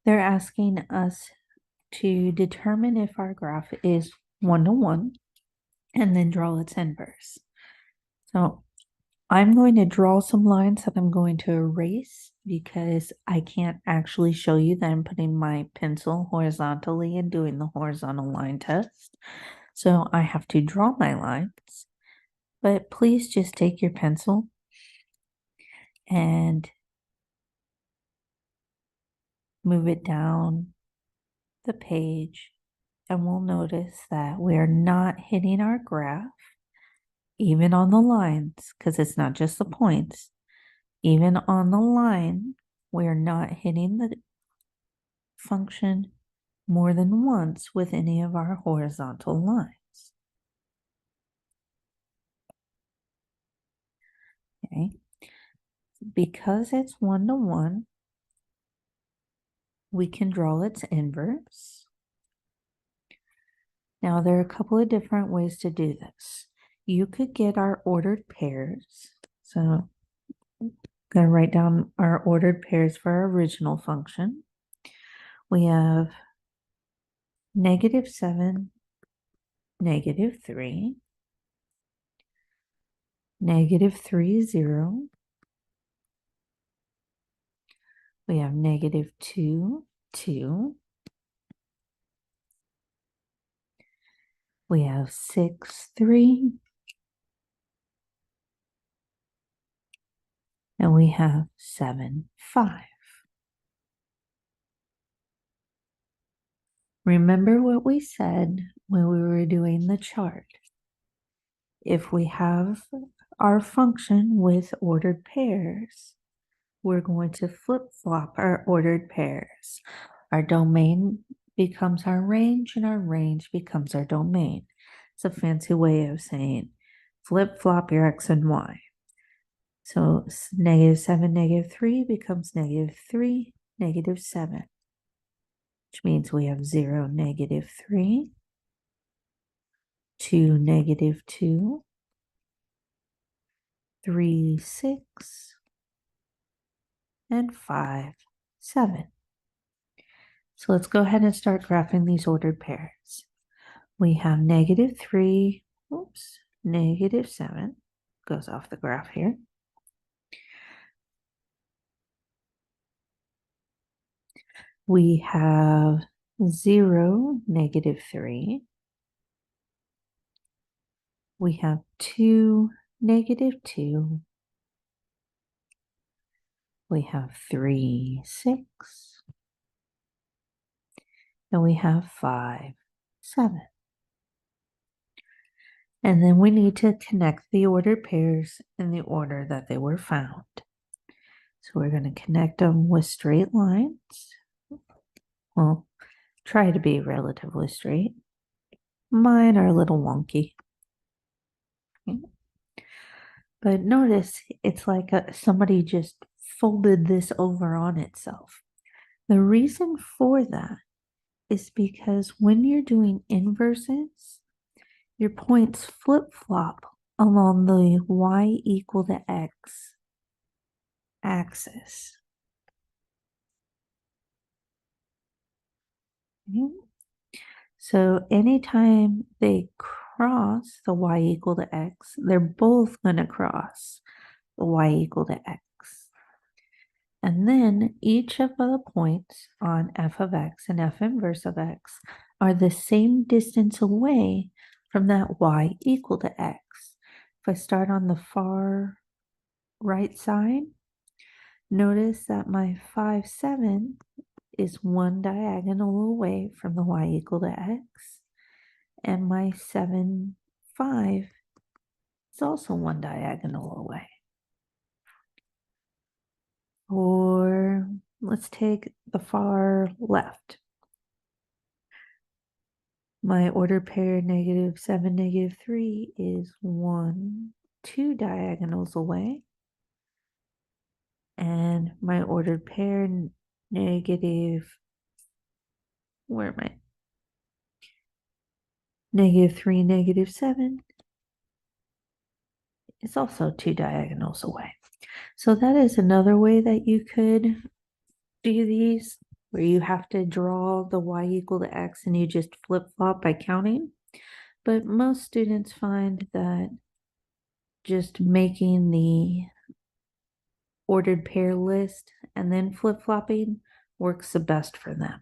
They're asking us to determine if our graph is 1-to-1 and then draw its inverse. So I'm going to draw some lines that I'm going to erase because I can't actually show you that I'm putting my pencil horizontally and doing the horizontal line test. So I have to draw my lines, but please just take your pencil and move it down the page, and we'll notice that we're not hitting our graph, even on the lines, because it's not just the points. Even on the line, we're not hitting the function more than once with any of our horizontal lines. Okay, because it's 1-to-1, we can draw its inverse. Now, there are a couple of different ways to do this. You could get our ordered pairs. So I'm going to write down our ordered pairs for our original function. We have -7, -3, -3, 0. We have -2, 2. We have 6, 3. And we have 7, 5. Remember what we said when we were doing the chart. If we have our function with ordered pairs, we're going to flip-flop our ordered pairs. Our domain becomes our range, and our range becomes our domain. It's a fancy way of saying flip-flop your x and y. So -7, -3 becomes -3, -7, which means we have 0, -3, 2, -2, 3, 6, and 5, 7. So let's go ahead and start graphing these ordered pairs. We have -3, oops, -7, goes off the graph here. We have 0, -3. We have 2, -2. We have 3, 6. And we have 5, 7. And then we need to connect the ordered pairs in the order that they were found. So we're going to connect them with straight lines. Well, try to be relatively straight. Mine are a little wonky. Okay. But notice it's like somebody just folded this over on itself. The reason for that is because when you're doing inverses, your points flip-flop along the y equal to x axis. Okay. So anytime they cross the y equal to x, they're both going to cross the y equal to x. And then each of the points on f of x and f inverse of x are the same distance away from that y equal to x. If I start on the far right side, notice that my 5, 7 is one diagonal away from the y equal to x, and my 7, 5 is also one diagonal away. Or let's take the far left. My ordered pair -7, -3 is 1, 2 diagonals away. And my ordered pair negative, where am I? -3, -7 is also 2 diagonals away. So that is another way that you could do these. where you have to draw the y equal to x and you just flip-flop by counting. But most students find that just making the ordered pair list and then flip-flopping works the best for them.